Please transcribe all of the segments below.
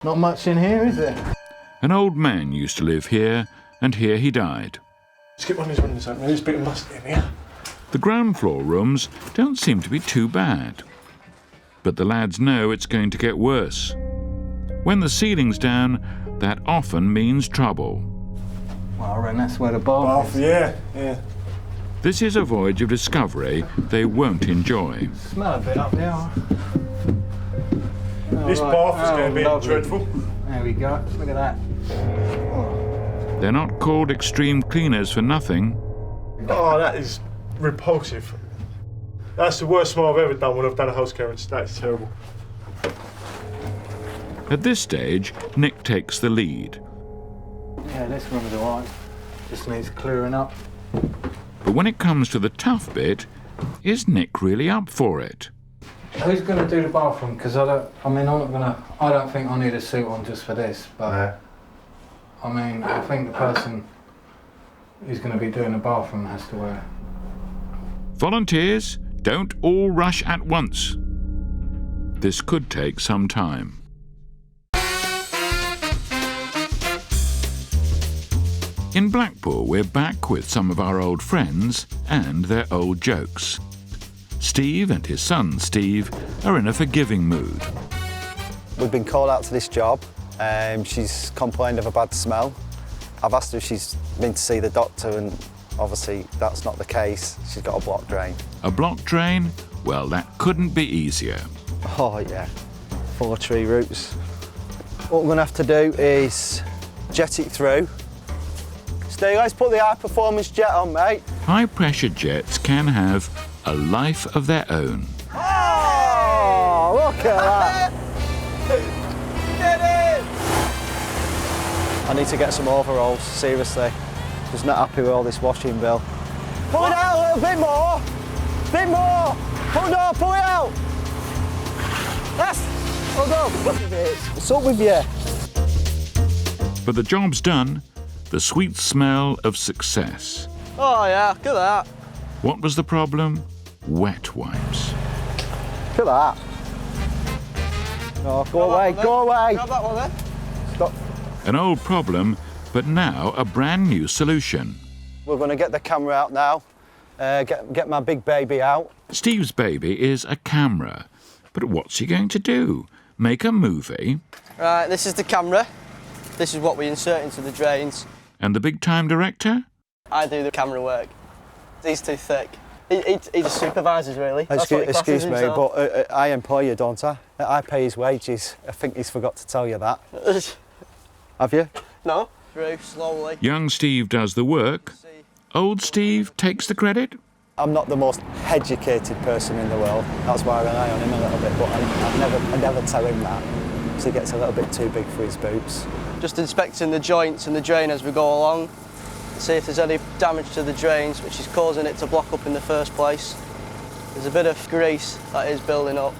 Not much in here, is there? An old man used to live here, and here he died. Let's get one of these windows open. There's a bit of must in here. The ground floor rooms don't seem to be too bad. But the lads know it's going to get worse. When the ceiling's down, that often means trouble. Well, I reckon that's where the bath is. Yeah. This is a voyage of discovery they won't enjoy. Smell a bit up there. This bath is going to be dreadful. There we go. Look at that. They're not called extreme cleaners for nothing. Oh, that is repulsive. That's the worst smell I've ever done when I've done a house clearance. That's terrible. At this stage, Nick takes the lead. Yeah, this room's alright. Just needs clearing up. But when it comes to the tough bit, is Nick really up for it? Who's going to do the bathroom? Because I don't think I need a suit on just for this, but No. I mean, I think the person who's going to be doing the bathroom has to wear it. Volunteers, don't all rush at once. This could take some time. In Blackpool, we're back with some of our old friends and their old jokes. Steve and his son, Steve, are in a forgiving mood. We've been called out to this job. She's complained of a bad smell. I've asked her if she's been to see the doctor, and obviously that's not the case. She's got a blocked drain. A blocked drain? Well, that couldn't be easier. Oh, yeah, full of tree roots. What we're going to have to do is jet it through. Steve, let's put the high-performance jet on, mate. High-pressure jets can have a life of their own. Oh, look at that. Get it! I need to get some overalls, seriously. Just not happy with all this washing, Bill. Pull it out a little bit more! Bit more! Pull it out! Yes! Hold on! What's up with you? But the job's done. The sweet smell of success. Oh, yeah, look at that. What was the problem? Wet wipes. Look at that. Oh, go away, go away. Grab that one then. Stop. An old problem, but now a brand new solution. We're going to get the camera out now, get my big baby out. Steve's baby is a camera. But what's he going to do? Make a movie? Right, this is the camera. This is what we insert into the drains. And the big-time director? I do the camera work. He's too thick. He just supervises, really. Excuse me, but I employ you, don't I? I pay his wages. I think he's forgot to tell you that. Have you? No. Through, slowly. Young Steve does the work. Old Steve takes the credit. I'm not the most educated person in the world. That's why I rely on him a little bit, but I never tell him that. So he gets a little bit too big for his boots. Just inspecting the joints and the drain as we go along. See if there's any damage to the drains, which is causing it to block up in the first place. There's a bit of grease that is building up.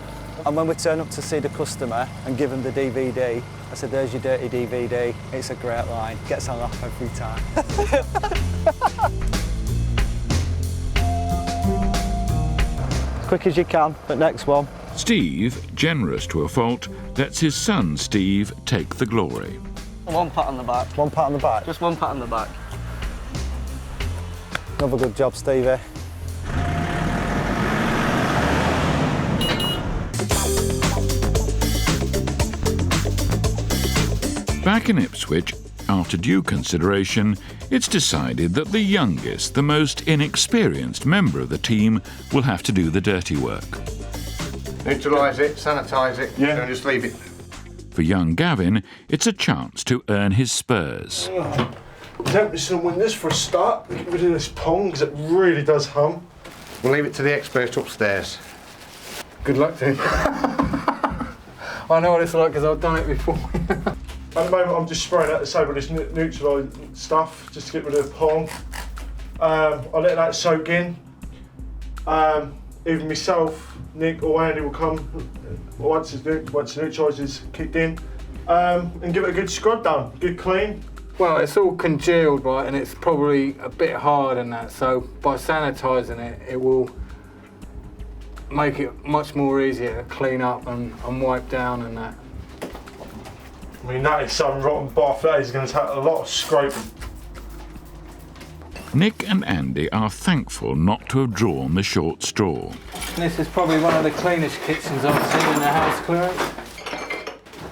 And when we turn up to see the customer and give them the DVD, I said, there's your dirty DVD. It's a great line. Gets a laugh every time. As quick as you can, but next one. Steve, generous to a fault, lets his son Steve take the glory. One pat on the back. One pat on the back. Just one pat on the back. Another good job, Stevie. Back in Ipswich, after due consideration, it's decided that the youngest, the most inexperienced member of the team will have to do the dirty work. Neutralise it, sanitise it, and just leave it. For young Gavin, it's a chance to earn his spurs. Open some windows for a start. Get rid of this pong because it really does hum. We'll leave it to the experts upstairs. Good luck to you. I know what it's like because I've done it before. At the moment, I'm just spraying out the side with this neutralising stuff just to get rid of the pong. I'll let that soak in. Either myself, Nick or Andy will come once the neutraliser's kicked in and give it a good scrub down, good clean. Well, it's all congealed, right, and it's probably a bit hard and that, so by sanitising it, it will make it much more easier to clean up and wipe down and that. I mean, that is some rotten bath. That is going to take a lot of scraping. Nick and Andy are thankful not to have drawn the short straw. This is probably one of the cleanest kitchens I've seen in the house clearance.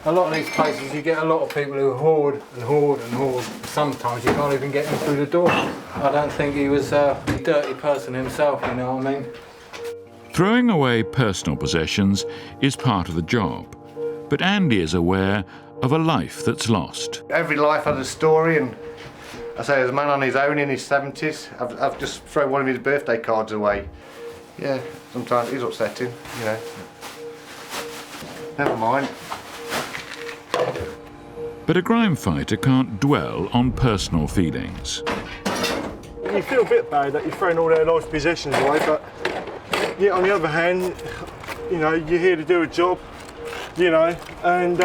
A lot of these places you get a lot of people who hoard and hoard and hoard. Sometimes you can't even get them through the door. I don't think he was a dirty person himself, you know what I mean? Throwing away personal possessions is part of the job, but Andy is aware of a life that's lost. Every life has a story, and I say, as a man on his own in his 70s, I've just thrown one of his birthday cards away. Yeah, sometimes it's upsetting, you know. Never mind. But a crime fighter can't dwell on personal feelings. You feel a bit bad that you're throwing all their life possessions away, but yeah, on the other hand, you know, you're here to do a job, you know, and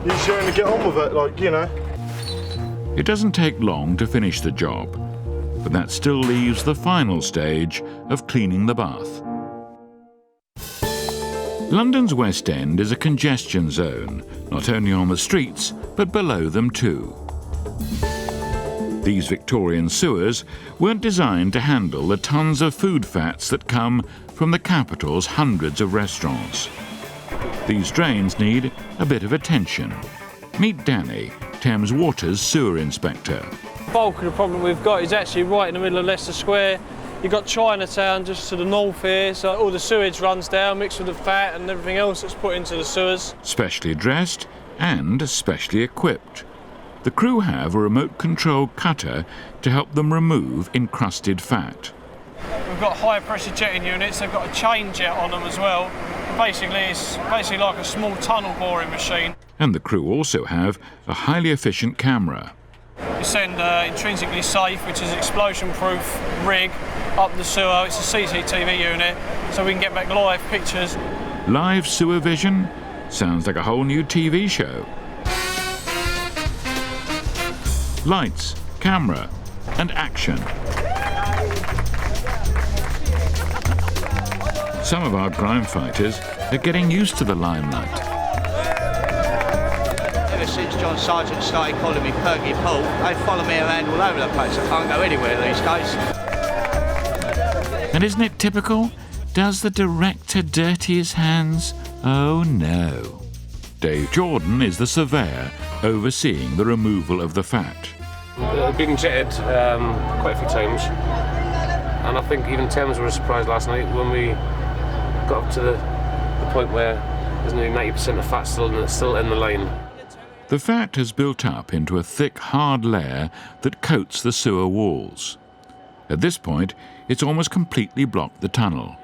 you're just going to get on with it, like, you know. It doesn't take long to finish the job, but that still leaves the final stage of cleaning the bath. London's West End is a congestion zone, not only on the streets, but below them too. These Victorian sewers weren't designed to handle the tons of food fats that come from the capital's hundreds of restaurants. These drains need a bit of attention. Meet Danny, Thames Water's sewer inspector. The bulk of the problem we've got is actually right in the middle of Leicester Square. You've got Chinatown just to the north here, so all the sewage runs down, mixed with the fat and everything else that's put into the sewers. Specially dressed and specially equipped. The crew have a remote-controlled cutter to help them remove encrusted fat. We've got high-pressure jetting units, they've got a chain jet on them as well. Basically, it's like a small tunnel boring machine. And the crew also have a highly efficient camera. We send intrinsically safe, which is explosion-proof rig, up the sewer. It's a CCTV unit, so we can get back live pictures. Live sewer vision? Sounds like a whole new TV show. Lights, camera, and action. Some of our crime fighters are getting used to the limelight. Ever since John Sargent started calling me Perky Paul, they follow me around all over the place. I can't go anywhere these days. And isn't it typical? Does the director dirty his hands? Oh no. Dave Jordan is the surveyor overseeing the removal of the fat. They've been jetted quite a few times, and I think even Thames were surprised last night when we got up to the point where there's nearly 90% of fat still in the line. The fat has built up into a thick, hard layer that coats the sewer walls. At this point, it's almost completely blocked the tunnel.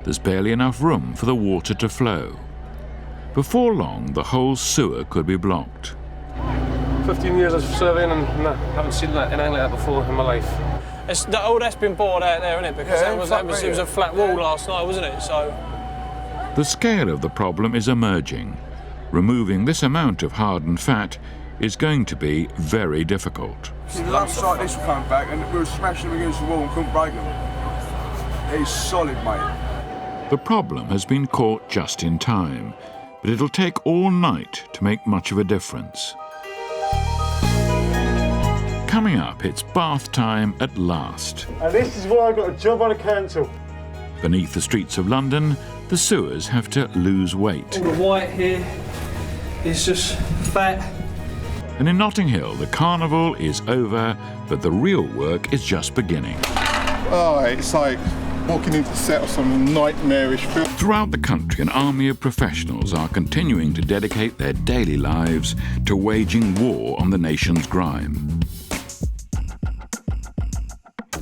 There's barely enough room for the water to flow. Before long, the whole sewer could be blocked. 15 years of surveying and haven't seen anything like that before in my life. All that's been bored out there, isn't it? Because Yeah, it was a flat wall last night, wasn't it? So The scale of the problem is emerging. Removing this amount of hardened fat is going to be very difficult. See, the lumps like this will come back and we were smashing them against the wall and couldn't break them. It's solid, mate. The problem has been caught just in time, but it'll take all night to make much of a difference. Coming up, it's bath time at last. And this is why I got a job on the council. Beneath the streets of London, the sewers have to lose weight. all the white here is just fat. And in Notting Hill, the carnival is over, but the real work is just beginning. Oh, it's like walking into the set of some nightmarish film. Throughout the country, an army of professionals are continuing to dedicate their daily lives to waging war on the nation's grime.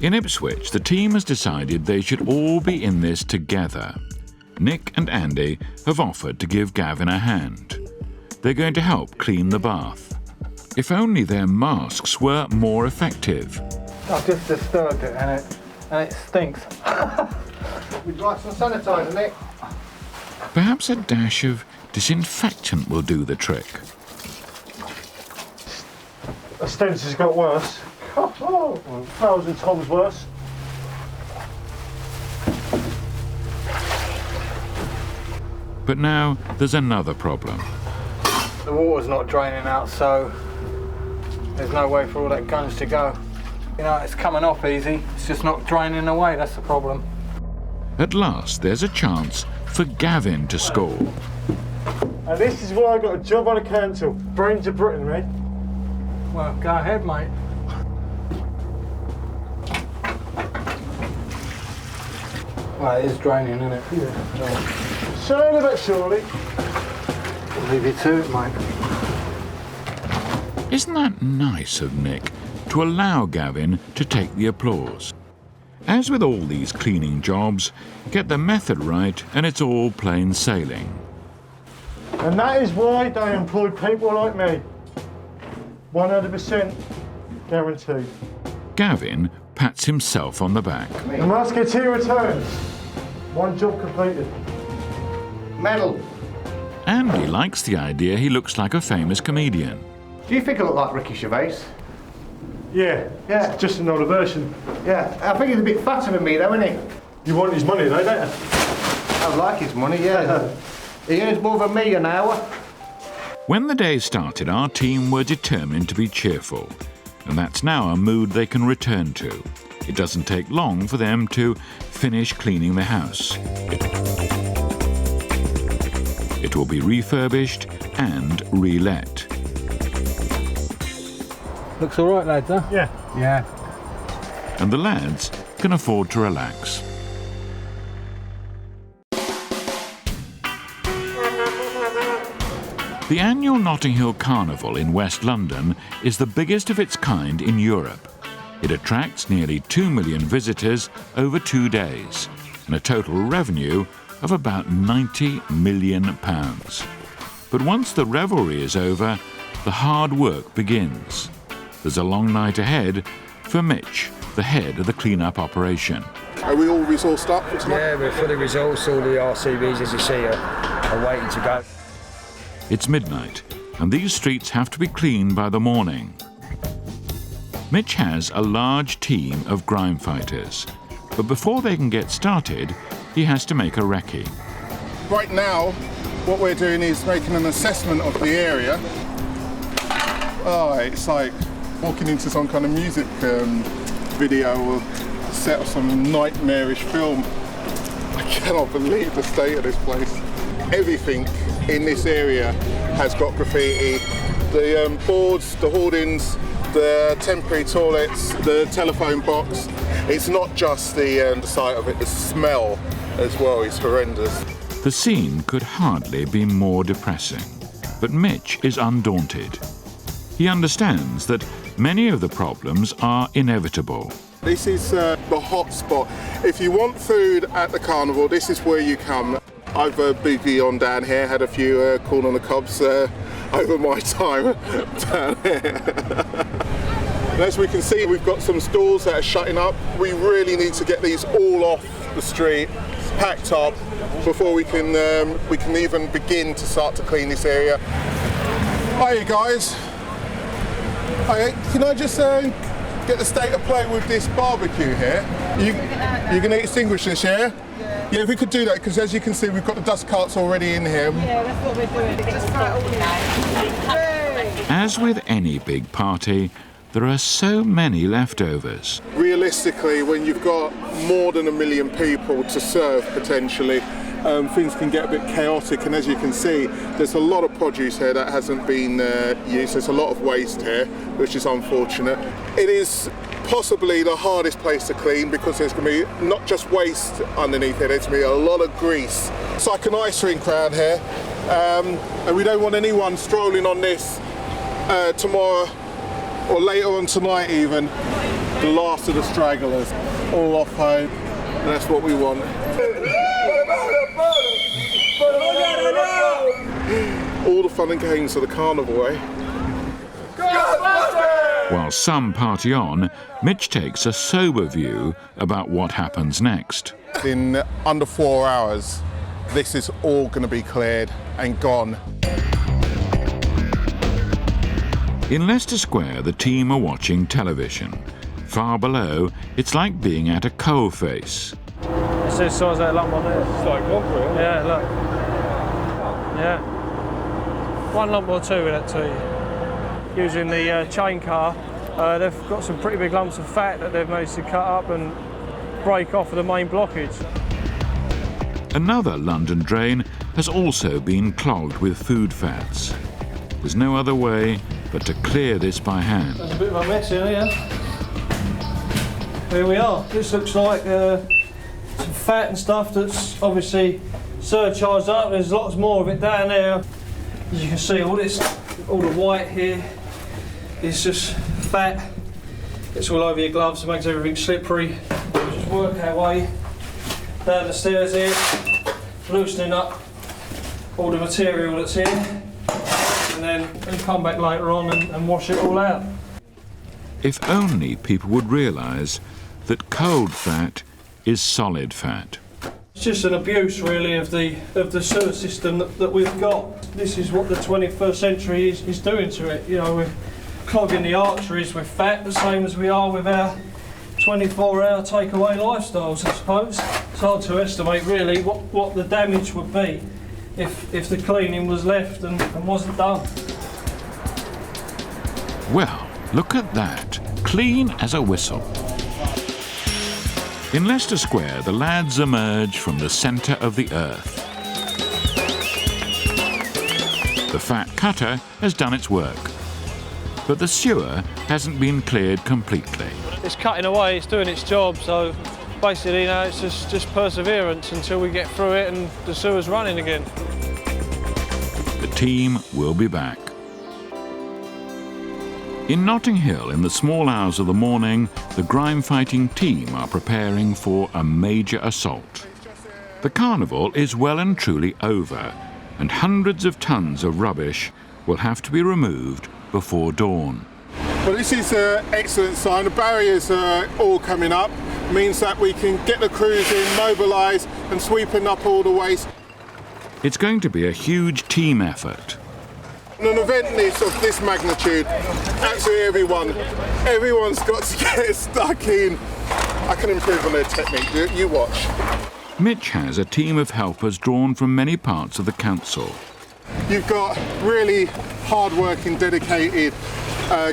In Ipswich, the team has decided they should all be in this together. Nick and Andy have offered to give Gavin a hand. They're going to help clean the bath. If only their masks were more effective. I've just disturbed it and it stinks. Would you like some sanitizer, Nick? Perhaps a dash of disinfectant will do the trick. The stench has got worse. Oh, 1,000 times worse. But now there's another problem. the water's not draining out, so there's no way for all that gunge to go. You know, it's coming off easy, it's just not draining away, that's the problem. At last, there's a chance for Gavin to score. And this is why I got a job on the council. Brains of Britain, mate. Well, go ahead, mate. Well, it is draining, isn't it? Yeah. Slowly but surely. I'll leave you to it, mate. Isn't that nice of Nick to allow Gavin to take the applause? As with all these cleaning jobs, get the method right and it's all plain sailing. And that is why they employ people like me. 100% guaranteed. Gavin pats himself on the back. The musketeer returns. One job completed. Medal. And he likes the idea he looks like a famous comedian. Do you think I look like Ricky Gervais? Yeah, Yeah. it's just another version. Yeah, I think he's a bit fatter than me though, isn't he? You want his money though, don't you? I like his money, yeah. He earns more than me an hour. When the day started, our team were determined to be cheerful, and that's now a mood they can return to. It doesn't take long for them to finish cleaning the house. It will be refurbished and re-let. Looks all right, lads, huh? Yeah. Yeah. And the lads can afford to relax. The annual Notting Hill Carnival in West London is the biggest of its kind in Europe. It attracts nearly 2 million visitors over 2 days and a total revenue of about £90 million. But once the revelry is over, the hard work begins. There's a long night ahead for Mitch, the head of the clean-up operation. Are we all resourced up for tonight? Yeah, we're fully resourced. All the RCBs, as you see, are waiting to go. It's midnight, and these streets have to be cleaned by the morning. Mitch has a large team of grime fighters, but before they can get started, he has to make a recce. Right now, what we're doing is making an assessment of the area. Oh, it's like walking into some kind of music video or set of some nightmarish film. I cannot believe the state of this place. Everything in this area has got graffiti. The boards, the hoardings, the temporary toilets, the telephone box. It's not just the sight of it, the smell as well is horrendous. The scene could hardly be more depressing, but Mitch is undaunted. He understands that many of the problems are inevitable. This is the hot spot. If you want food at the carnival, this is where you come. I've boogie on down here, had a few corn on the cobs over my time down here. And as we can see, we've got some stalls that are shutting up. We really need to get these all off the street, packed up, before we can even begin to start to clean this area. Hiya guys. Hiya, can I just get the state of play with this barbecue here? You're going to extinguish this, yeah? Yeah, if we could do that, because as you can see, we've got the dust carts already in here. Yeah, that's what we're doing. Just throw it all in. As with any big party, there are so many leftovers. Realistically, when you've got more than 1 million people to serve potentially, things can get a bit chaotic, and as you can see, there's a lot of produce here that hasn't been used. There's a lot of waste here, which is unfortunate. It is possibly the hardest place to clean because there's going to be not just waste underneath it, there's going to be a lot of grease. It's like an ice rink around here, and we don't want anyone strolling on this tomorrow or later on tonight even. The last of the stragglers, all off home, and that's what we want. All the fun and games of the carnival, eh? While some party on, Mitch takes a sober view about what happens next. In under 4 hours, this is all going to be cleared and gone. In Leicester Square, the team are watching television. Far below, it's like being at a coalface. It's the size of that lump on there. It's like concrete. Yeah, look. Yeah. 1 lump or 2 in that tea. Using the chain car, they've got some pretty big lumps of fat that they've managed to cut up and break off of the main blockage. Another London drain has also been clogged with food fats. There's no other way but to clear this by hand. There's a bit of a mess in here. Here we are. This looks like some fat and stuff that's obviously surcharged up. There's lots more of it down there. As you can see, all the white here is just fat. It's all over your gloves, it makes everything slippery. We'll just work our way down the stairs here, loosening up all the material that's here, and then we'll come back later on and wash it all out. If only people would realise that cold fat is solid fat. It's just an abuse, really, of the sewer system that we've got. This is what the 21st century is doing to it. You know, we're clogging the arteries with fat, the same as we are with our 24-hour takeaway lifestyles, I suppose. It's hard to estimate, really, what the damage would be if the cleaning was left and wasn't done. Well, look at that. Clean as a whistle. In Leicester Square, the lads emerge from the centre of the earth. The fat cutter has done its work, but the sewer hasn't been cleared completely. It's cutting away, it's doing its job, so basically now it's just perseverance until we get through it and the sewer's running again. The team will be back. In Notting Hill, in the small hours of the morning, the grime-fighting team are preparing for a major assault. The carnival is well and truly over, and hundreds of tons of rubbish will have to be removed before dawn. Well, this is an excellent sign. The barriers are all coming up. It means that we can get the crews in, mobilise and sweeping up all the waste. It's going to be a huge team effort. An event of this magnitude, absolutely everyone's got to get stuck in. I can improve on their technique, you watch. Mitch has a team of helpers drawn from many parts of the council. You've got really hard-working, dedicated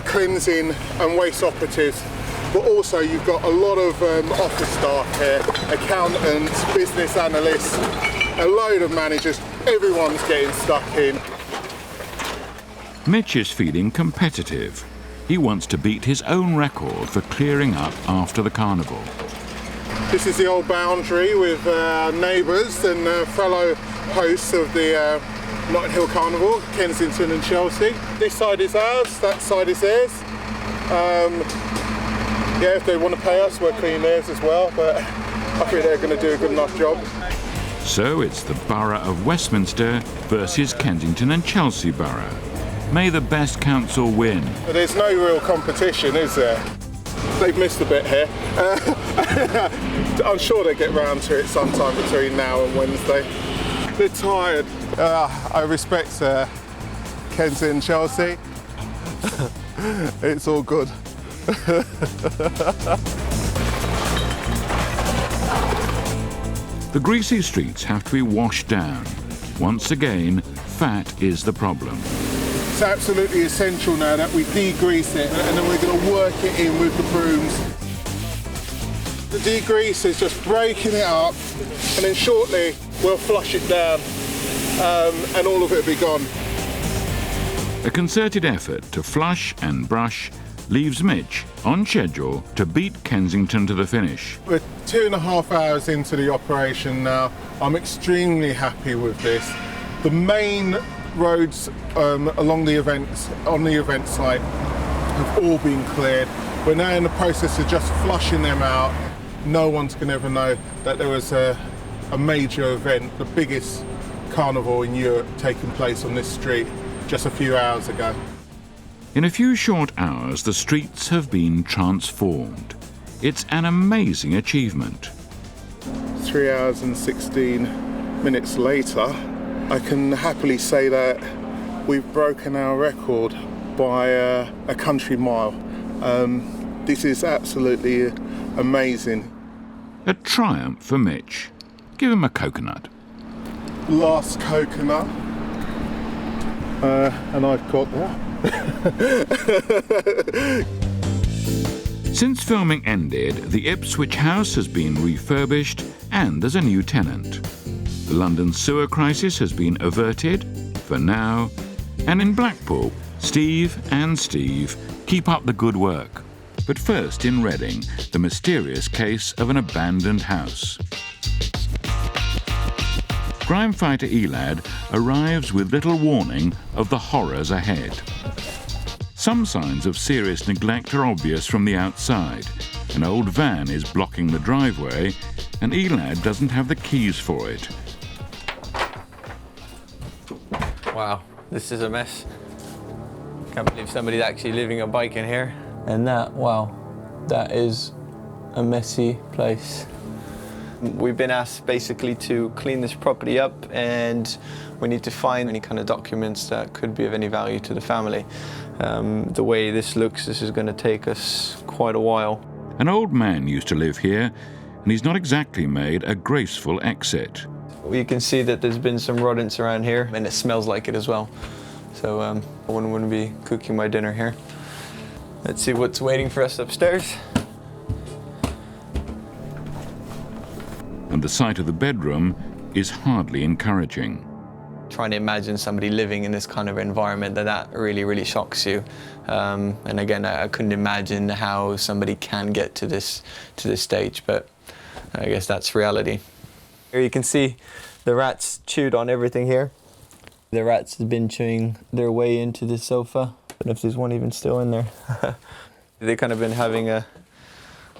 cleansing and waste operatives, but also you've got a lot of office staff here, accountants, business analysts, a load of managers. Everyone's getting stuck in. Mitch is feeling competitive. He wants to beat his own record for clearing up after the carnival. This is the old boundary with neighbours and fellow hosts of the Notting Hill Carnival, Kensington and Chelsea. This side is ours, that side is theirs. Yeah, if they want to pay us, we'll clean theirs as well, but I think they're going to do a good enough job. So it's the Borough of Westminster versus Kensington and Chelsea Borough. May the best council win. There's no real competition, is there? They've missed a bit here. I'm sure they get round to it sometime between now and Wednesday. They're tired. I respect Kensington and Chelsea. It's all good. The greasy streets have to be washed down. Once again, fat is the problem. It's absolutely essential now that we degrease it and then we're going to work it in with the brooms. The degrease is just breaking it up and then shortly we'll flush it down and all of it will be gone. A concerted effort to flush and brush leaves Mitch on schedule to beat Kensington to the finish. We're 2.5 hours into the operation now. I'm extremely happy with this. The main roads along the events, on the event site, have all been cleared. We're now in the process of just flushing them out. No one's going to ever know that there was a major event, the biggest carnival in Europe, taking place on this street just a few hours ago. In a few short hours, the streets have been transformed. It's an amazing achievement. 3 hours and 16 minutes later, I can happily say that we've broken our record by a country mile. This is absolutely amazing. A triumph for Mitch. Give him a coconut. Last coconut. and I've caught Since filming ended, the Ipswich house has been refurbished and there's a new tenant. The London sewer crisis has been averted, for now, and in Blackpool, Steve and Steve keep up the good work. But first in Reading, the mysterious case of an abandoned house. Crime fighter Elad arrives with little warning of the horrors ahead. Some signs of serious neglect are obvious from the outside. An old van is blocking the driveway, and Elad doesn't have the keys for it. Wow, this is a mess. Can't believe somebody's actually living a bike in here. And that, wow, that is a messy place. We've been asked basically to clean this property up, and we need to find any kind of documents that could be of any value to the family. The way this looks, this is going to take us quite a while. An old man used to live here, and he's not exactly made a graceful exit. You can see that there's been some rodents around here, and it smells like it as well. So I wouldn't be cooking my dinner here. Let's see what's waiting for us upstairs. And the sight of the bedroom is hardly encouraging. Trying to imagine somebody living in this kind of environment, that really, really shocks you. And again, I couldn't imagine how somebody can get to this stage, but I guess that's reality. Here you can see the rats chewed on everything here. The rats have been chewing their way into the sofa. I don't know if there's one even still in there. They've kind of been having a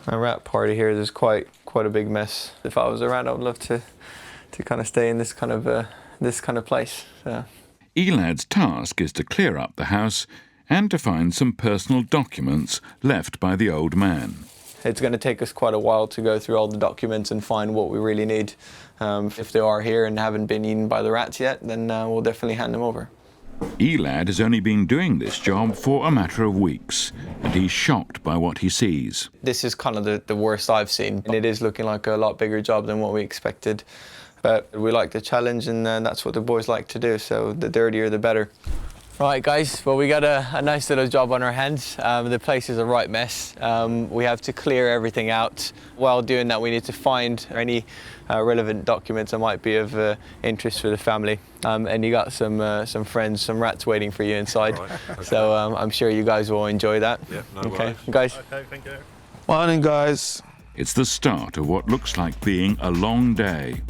rat party here. There's quite a big mess. If I was around, I would love to kind of stay in this kind of place. Elad's task is to clear up the house and to find some personal documents left by the old man. It's going to take us quite a while to go through all the documents and find what we really need. If they are here and haven't been eaten by the rats yet, then we'll definitely hand them over. Elad has only been doing this job for a matter of weeks, and he's shocked by what he sees. This is kind of the worst I've seen, and it is looking like a lot bigger job than what we expected. But we like the challenge, and that's what the boys like to do, so the dirtier the better. Right, guys, well, we got a nice little job on our hands. The place is a right mess. We have to clear everything out. While doing that, we need to find any relevant documents that might be of interest for the family. And you got some friends, some rats waiting for you inside. Right, okay. So I'm sure you guys will enjoy that. Yeah, no worries. Guys. Okay, thank you. Morning, guys. It's the start of what looks like being a long day.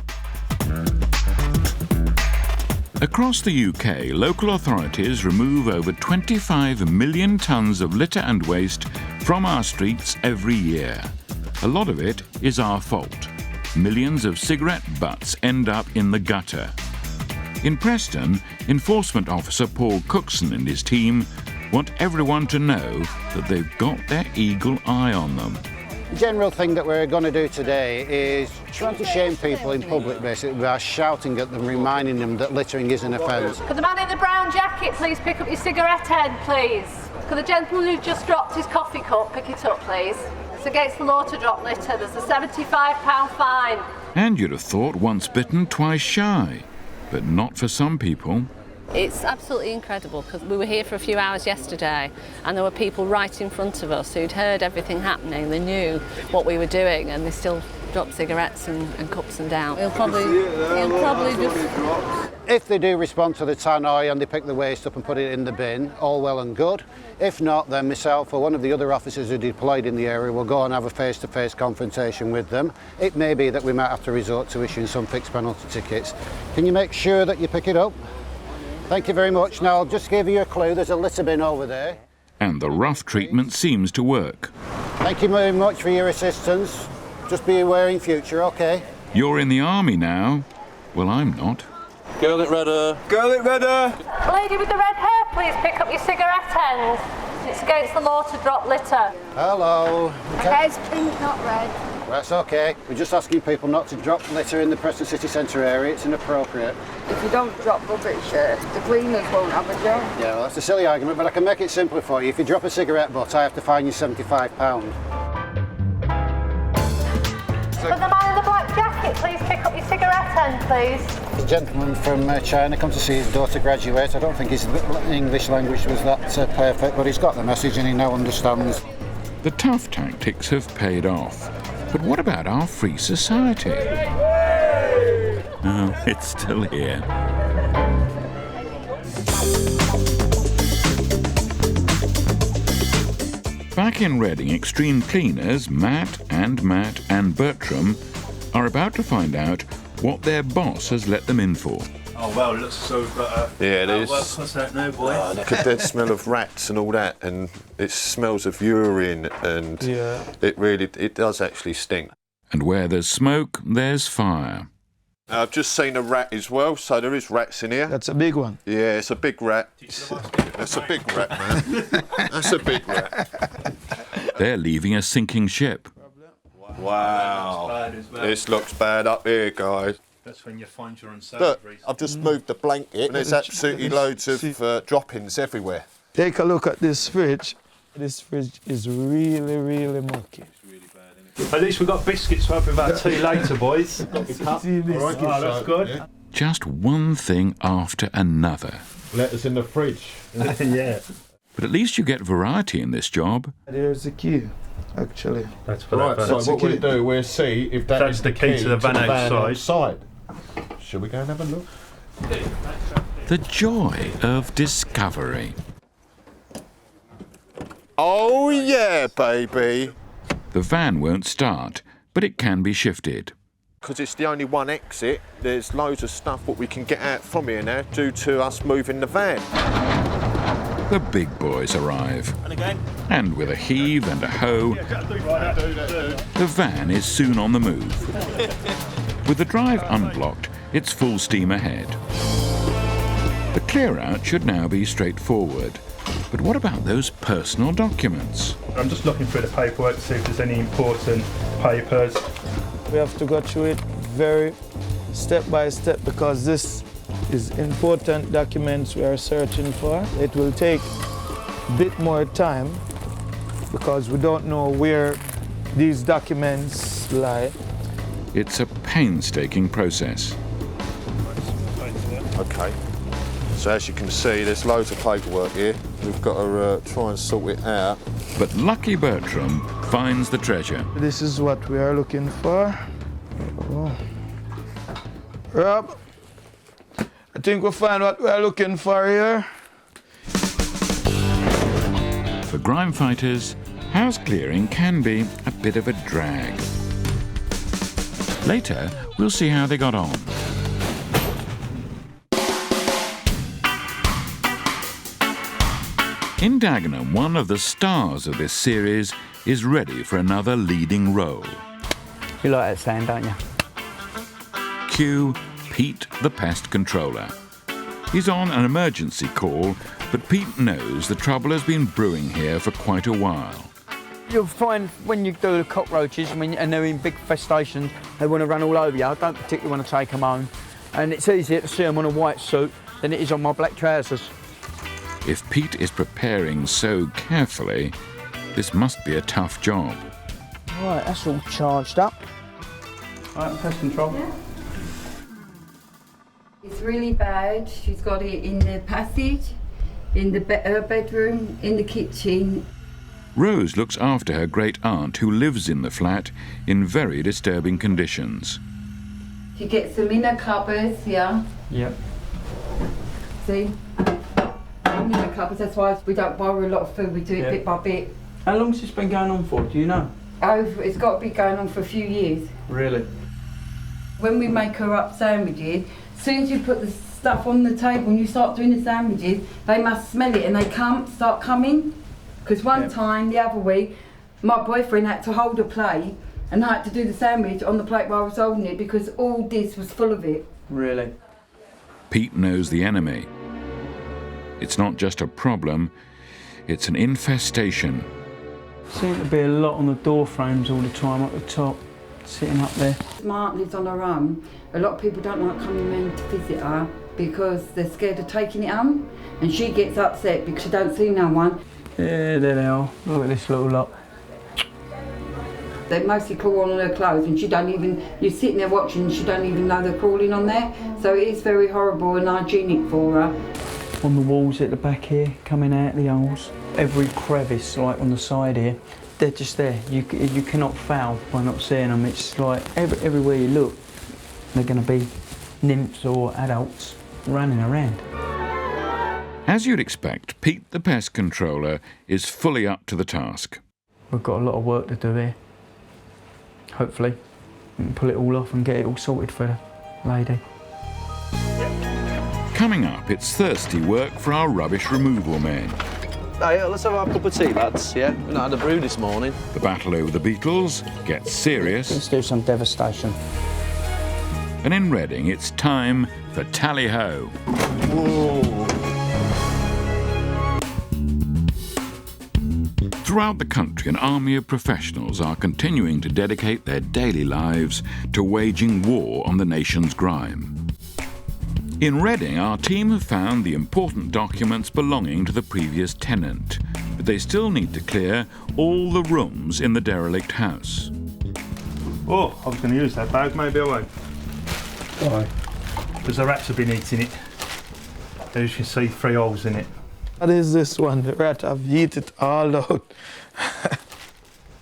Across the UK, local authorities remove over 25 million tonnes of litter and waste from our streets every year. A lot of it is our fault. Millions of cigarette butts end up in the gutter. In Preston, Enforcement Officer Paul Cookson and his team want everyone to know that they've got their eagle eye on them. The general thing that we're going to do today is trying to shame people in public, basically, by shouting at them, reminding them that littering is an offence. Could the man in the brown jacket please pick up your cigarette end, please? Could the gentleman who just dropped his coffee cup pick it up, please? It's against the law to drop litter. There's a £75 fine. And you'd have thought once bitten, twice shy. But not for some people. It's absolutely incredible, because we were here for a few hours yesterday and there were people right in front of us who'd heard everything happening. They knew what we were doing and they still dropped cigarettes and cups and down. He'll probably just... If they do respond to the tannoy and they pick the waste up and put it in the bin, all well and good. If not, then myself or one of the other officers who are deployed in the area will go and have a face-to-face confrontation with them. It may be that we might have to resort to issuing some fixed penalty tickets. Can you make sure that you pick it up? Thank you very much. Now, I'll just give you a clue. There's a litter bin over there. And the rough treatment seems to work. Thank you very much for your assistance. Just be aware in future, OK? You're in the army now. Well, I'm not. Girl it redder. Girl it redder. Lady with the red hair, please pick up your cigarette end. It's against the law to drop litter. Hello. Okay, it's pink, not red. That's OK. We're just asking people not to drop litter in the Preston City Centre area. It's inappropriate. If you don't drop rubbish, the cleaners won't have a job. Yeah, well, that's a silly argument, but I can make it simpler for you. If you drop a cigarette butt, I have to fine you £75. Could the man in the black jacket jacket, please pick up your cigarette end, please. The gentleman from China come to see his daughter graduate. I don't think his English language was that perfect, but he's got the message and he now understands. The tough tactics have paid off. But what about our free society? Oh, it's still here. Back in Reading, extreme cleaners Matt and Bertram are about to find out what their boss has let them in for. Oh well, it looks so we've got a it is. What's that now, boys? Look at that smell of rats and all that, and it smells of urine, and it does actually stink. And where there's smoke, there's fire. I've just seen a rat as well, so there is rats in here. That's a big one. Yeah, it's a big rat. That's a big rat, man. That's a big rat. They're leaving a sinking ship. Wow. This looks bad up here, guys. That's when you find your unsavoury. Look, I've just moved the blanket, and there's absolutely loads of droppings everywhere. Take a look at this fridge. This fridge is really, really mucky. At least we've got biscuits for about 2 later, boys. That's good. Just one thing after another. Letters in the fridge. Yeah. But at least you get variety in this job. There's the key, actually. That's for right, that so what we'll do, we'll see if that's the key to the van outside. Shall we go and have a look? The joy of discovery. Oh yeah, baby. The van won't start, but it can be shifted. Because it's the only one exit, there's loads of stuff what we can get out from here now due to us moving the van. The big boys arrive. And with a heave and a hoe, the van is soon on the move. With the drive unblocked, it's full steam ahead. The clear-out should now be straightforward. But what about those personal documents? I'm just looking through the paperwork to see if there's any important papers. We have to go through it very step by step because this is important documents we are searching for. It will take a bit more time because we don't know where these documents lie. It's a painstaking process. Okay. So as you can see, there's loads of paperwork here. We've got to try and sort it out. But lucky Bertram finds the treasure. This is what we are looking for. Oh. Rob, I think we'll find what we are looking for here. For grime fighters, house clearing can be a bit of a drag. Later, we'll see how they got on. In Dagenham, one of the stars of this series is ready for another leading role. You like that sound, don't you? Cue Pete, the pest controller. He's on an emergency call, but Pete knows the trouble has been brewing here for quite a while. You'll find when you do the cockroaches, and they're in big infestations, they want to run all over you. I don't particularly want to take them home. And it's easier to see them on a white suit than it is on my black trousers. If Pete is preparing so carefully, this must be a tough job. Right, that's all charged up. Right, pest control. Yeah. It's really bad. She's got it in the passage, in her bedroom, in the kitchen. Rose looks after her great aunt who lives in the flat in very disturbing conditions. She gets them in her cupboards, yeah. Yep. See? In the cupboards, that's why we don't borrow a lot of food, we do it bit by bit. How long's this been going on for, do you know? Oh, it's got to be going on for a few years. Really? When we make her up sandwiches, as soon as you put the stuff on the table and you start doing the sandwiches, they must smell it and they start coming. Because one time, the other week, my boyfriend had to hold a plate and I had to do the sandwich on the plate while I was holding it because all this was full of it. Really? Pete knows the enemy. It's not just a problem, it's an infestation. Seems to be a lot on the door frames all the time at the top, sitting up there. My aunt lives on her own. A lot of people don't like coming round to visit her because they're scared of taking it home, and she gets upset because she don't see no one. Yeah, there they are. Look at this little lot. They mostly crawl on her clothes, and you're sitting there watching, and she don't even know they're crawling on there. So it is very horrible and hygienic for her. On the walls at the back here, coming out the holes, every crevice, like on the side here, they're just there. You cannot foul by not seeing them. It's like everywhere you look, they're going to be nymphs or adults running around. As you'd expect, Pete the pest controller is fully up to the task. We've got a lot of work to do here. Hopefully, we can pull it all off and get it all sorted for the lady. Coming up, it's thirsty work for our rubbish removal men. Hey, let's have our cup of tea, lads, yeah? We've not had a brew this morning. The battle over the beetles gets serious. Let's do some devastation. And in Reading, it's time for tally-ho. Throughout the country, an army of professionals are continuing to dedicate their daily lives to waging war on the nation's grime. In Reading, our team have found the important documents belonging to the previous tenant, but they still need to clear all the rooms in the derelict house. Oh, I was going to use that bag, maybe I won't. Why? Because the rats have been eating it. As you can see, 3 holes in it. What is this one? The rat have eaten it all out.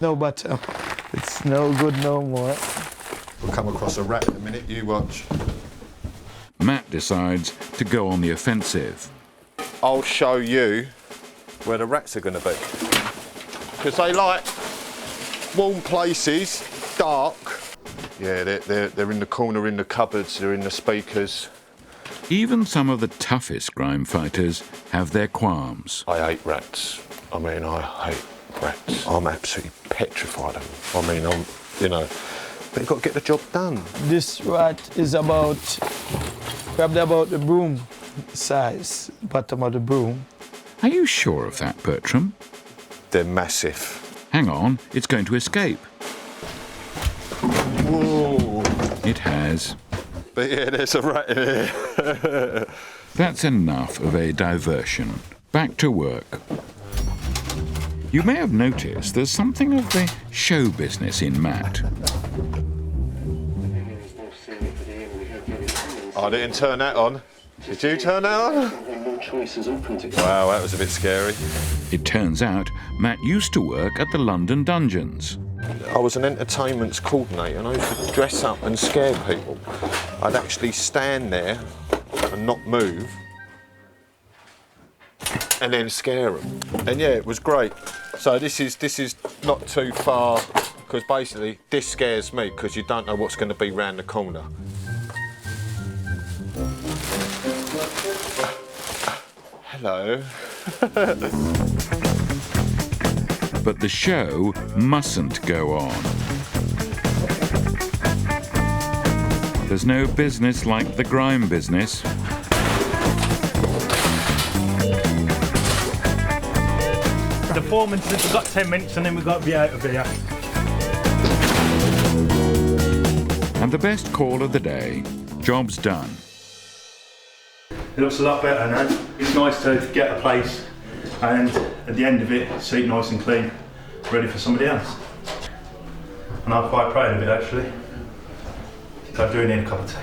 No, but it's no good no more. We'll come across a rat in a minute, you watch. Matt decides to go on the offensive. I'll show you where the rats are going to be. Because they like warm places, dark. Yeah, they're in the corner, in the cupboards, they're in the speakers. Even some of the toughest grime fighters have their qualms. I hate rats. I mean, I hate rats. I'm absolutely petrified of them. I mean, but you've got to get the job done. This rat is probably about the broom size, bottom of the broom. Are you sure of that, Bertram? They're massive. Hang on, it's going to escape. Whoa. It has. But yeah, there's a rat in here. That's enough of a diversion. Back to work. You may have noticed there's something of the show business in Matt. I didn't turn that on. Did you turn that on? Wow, that was a bit scary. It turns out Matt used to work at the London Dungeons. I was an entertainments coordinator and I used to dress up and scare people. I'd actually stand there and not move and then scare them. And yeah, it was great. So this is not too far, because basically this scares me because you don't know what's going to be round the corner. Hello. But the show mustn't go on. There's no business like the grime business. The foreman said we've got 10 minutes and then we've got to be out of here. And the best call of the day, job's done. It looks a lot better now. It's nice to get a place and at the end of it, see it nice and clean, ready for somebody else. And I'm quite proud of it actually. So I do need a cup of tea.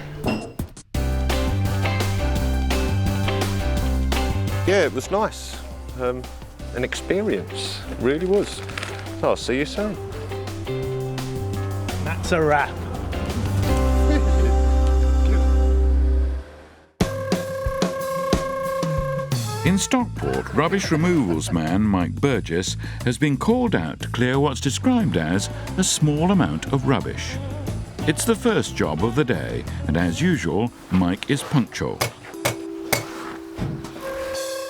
Yeah, it was nice. An experience, it really was. So I'll see you soon. That's a wrap. In Stockport, rubbish removals man Mike Burgess has been called out to clear what's described as a small amount of rubbish. It's the first job of the day, and as usual, Mike is punctual.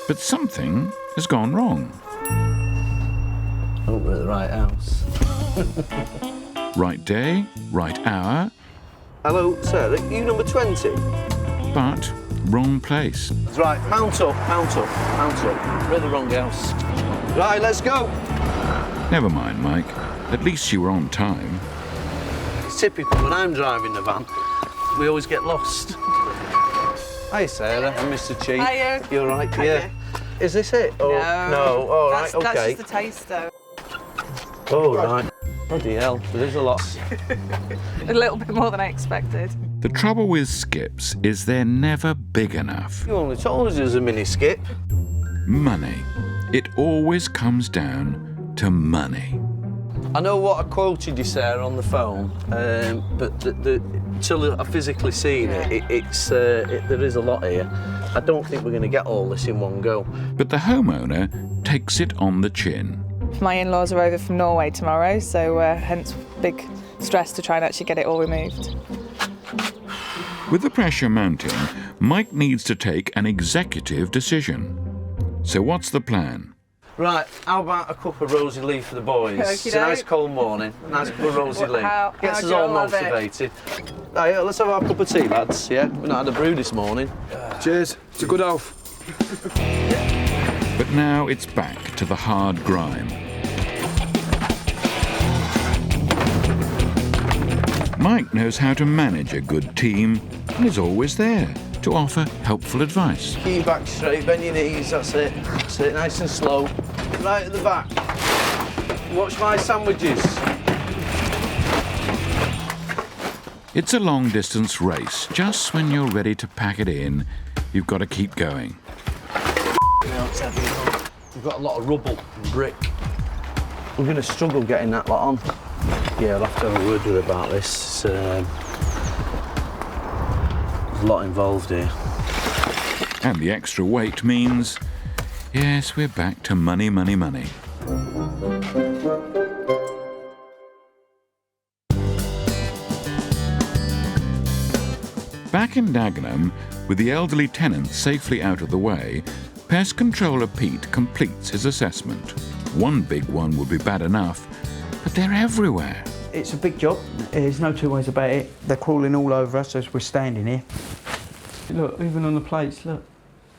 But something has gone wrong. Oh, we're at the right house. Right day, right hour. Hello, sir, are you number 20? But wrong place. Right, mount up, mount up, mount up. We're at the wrong house. Right, let's go. Never mind, Mike. At least you were on time. It's typical when I'm driving the van. We always get lost. Hi, Sarah and Mr. Chief. Hiya. You all right? Hiya. Yeah. Is this it? Or, no. All right, That's okay. just the taster. All right. Bloody hell, there is a lot. A little bit more than I expected. The trouble with skips is they're never big enough. You only told us it was a mini skip. Money. It always comes down to money. I know what I quoted you, Sarah, on the phone, but until I've physically seen it, there is a lot here. I don't think we're going to get all this in one go. But the homeowner takes it on the chin. My in-laws are over from Norway tomorrow, so hence big stress to try and actually get it all removed. With the pressure mounting, Mike needs to take an executive decision. So what's the plan? Right, how about a cup of rosy leaf for the boys? It's a nice cold morning, nice cup of rosy leaf. Gets us all motivated. Right, let's have our cup of tea, lads, yeah? We've not had a brew this morning. Cheers, it's a good health. But now it's back to the hard grime. Mike knows how to manage a good team and is always there to offer helpful advice. Keep your back straight, bend your knees, that's it. That's it, nice and slow. Right at the back. Watch my sandwiches. It's a long-distance race. Just when you're ready to pack it in, you've got to keep going. We've got a lot of rubble and brick. We're going to struggle getting that lot on. Yeah, I'll have to have a word with her about this. There's a lot involved here. And the extra weight means, yes, we're back to money, money, money. Back in Dagenham, with the elderly tenants safely out of the way, Pest Controller Pete completes his assessment. One big one would be bad enough, but they're everywhere. It's a big job, there's no two ways about it. They're crawling all over us as we're standing here. Look, even on the plates, look.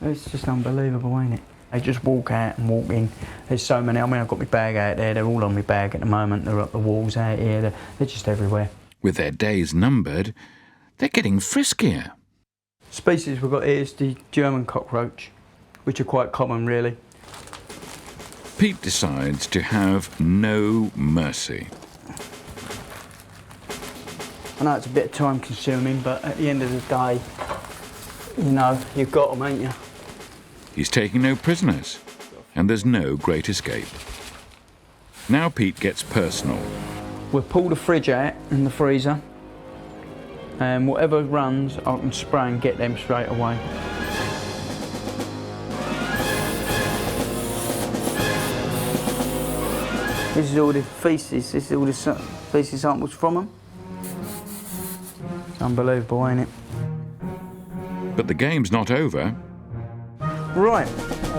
It's just unbelievable, ain't it? They just walk out and walk in. There's so many. I mean, I've got my bag out there. They're all on my bag at the moment. They're up the walls out here. They're just everywhere. With their days numbered, they're getting friskier. Species we've got here is the German cockroach, which are quite common, really. Pete decides to have no mercy. I know it's a bit time consuming, but at the end of the day, you know, you've got them, ain't you? He's taking no prisoners, and there's no great escape. Now Pete gets personal. We'll pull the fridge out and the freezer, and whatever runs, I can spray and get them straight away. This is all the faeces, this is all the faeces samples from them. It's unbelievable, ain't it? But the game's not over. Right.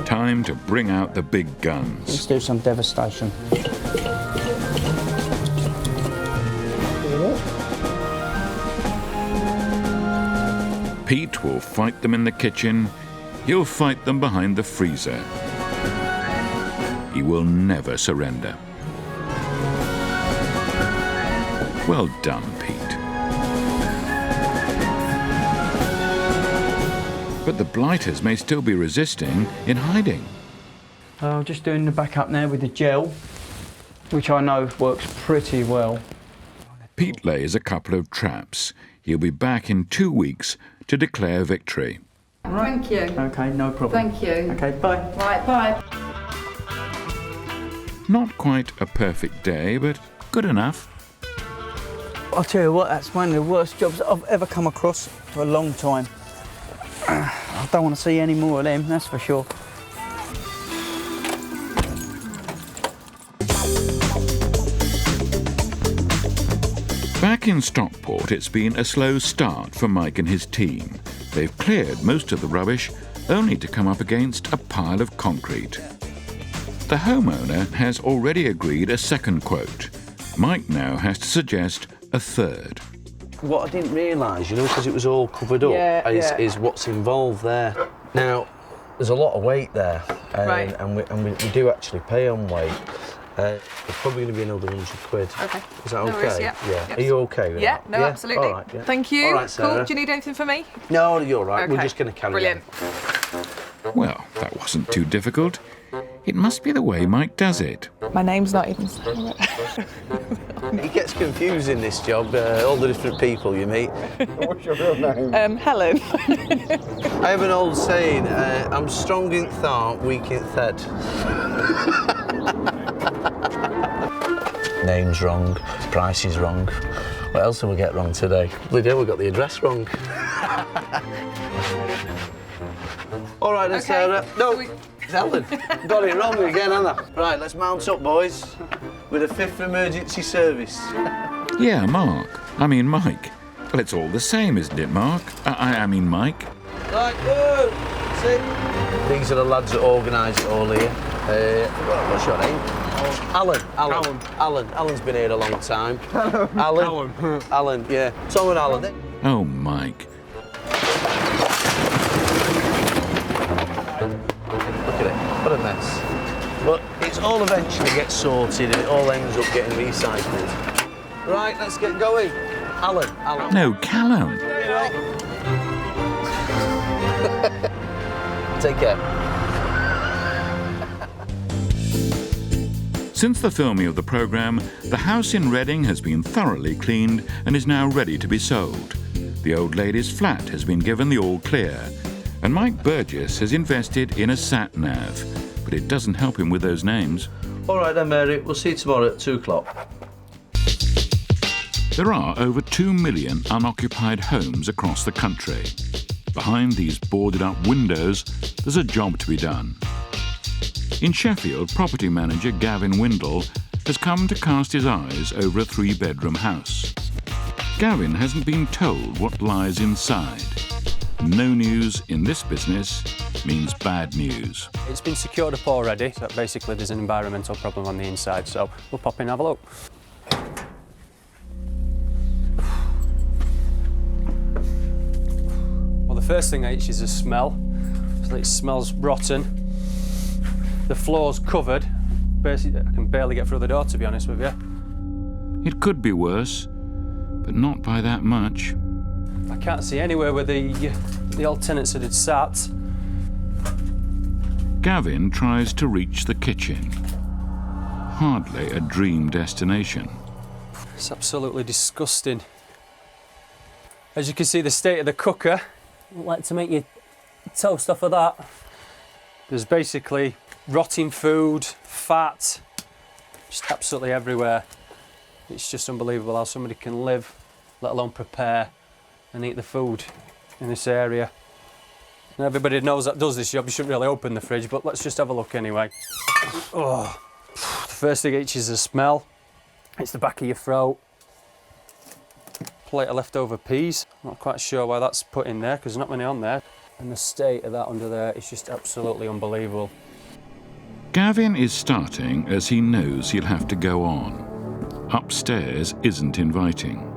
Time to bring out the big guns. Let's do some devastation. Pete will fight them in the kitchen. He'll fight them behind the freezer. He will never surrender. Well done, Pete. But the blighters may still be resisting in hiding. Just doing the backup now with the gel, which I know works pretty well. Pete lays a couple of traps. He'll be back in 2 weeks to declare victory. Thank you. Okay, no problem. Thank you. Okay, bye. Right, bye. Not quite a perfect day, but good enough. I'll tell you what, that's one of the worst jobs I've ever come across for a long time. I don't want to see any more of them, that's for sure. Back in Stockport, it's been a slow start for Mike and his team. They've cleared most of the rubbish, only to come up against a pile of concrete. The homeowner has already agreed a second quote. Mike now has to suggest a third. What I didn't realise, you know, because it was all covered up, is what's involved there. Now, there's a lot of weight there, Right. and we do actually pay on weight. It's probably going to be another 100 quid. Okay. Is that No okay? worries, yeah. Yeah. Are you okay with Yeah, that? no, absolutely. All right, yeah. Thank you. All right, Sarah. Cool. Do you need anything from me? No, you're all right. Okay. We're just going to carry Brilliant. on. Well, that wasn't too difficult. It must be the way Mike does it. My name's not even Sarah. It gets confusing, this job, all the different people you meet. What's your real name? Helen. I have an old saying, I'm strong in thought, weak in head. Name's wrong, price is wrong. What else did we get wrong today? We got the address wrong. All right then, Okay. Sarah. No, Helen. Got it wrong again, haven't I? Right, let's mount up, boys, with a 5th emergency service. Yeah, Mike. Well, it's all the same, isn't it, Mark? I mean, Mike. Right, good. See? These are the lads that organise it all here. What's your name? Alan. Alan's been here a long time. Alan, yeah. Tom and Alan. Oh, Mike. Look at it, what a mess. But it's all eventually gets sorted and it all ends up getting recycled. Right, let's get going. Alan. No, Callum. Take care. Since the filming of the programme, the house in Reading has been thoroughly cleaned and is now ready to be sold. The old lady's flat has been given the all clear, and Mike Burgess has invested in a sat-nav, but it doesn't help him with those names. All right then, Mary, we'll see you tomorrow at 2 o'clock. There are over 2 million unoccupied homes across the country. Behind these boarded-up windows, there's a job to be done. In Sheffield, property manager Gavin Windle has come to cast his eyes over a 3-bedroom house. Gavin hasn't been told what lies inside. No news in this business means bad news. It's been secured up already, so basically there's an environmental problem on the inside, so we'll pop in and have a look. Well, the first thing I itch is the smell. So it smells rotten. The floor's covered. Basically, I can barely get through the door, to be honest with you. It could be worse, but not by that much. I can't see anywhere where the old tenants had sat. Gavin tries to reach the kitchen. Hardly a dream destination. It's absolutely disgusting. As you can see, the state of the cooker. I'd like to make you toast off of that. There's basically rotting food, fat, just absolutely everywhere. It's just unbelievable how somebody can live, let alone prepare and eat the food in this area. And everybody knows that does this job, you shouldn't really open the fridge, but let's just have a look anyway. Oh, the first thing itches the smell. It's the back of your throat. Plate of leftover peas. Not quite sure why that's put in there, because there's not many on there. And the state of that under there is just absolutely unbelievable. Gavin is starting as he knows he'll have to go on. Upstairs isn't inviting.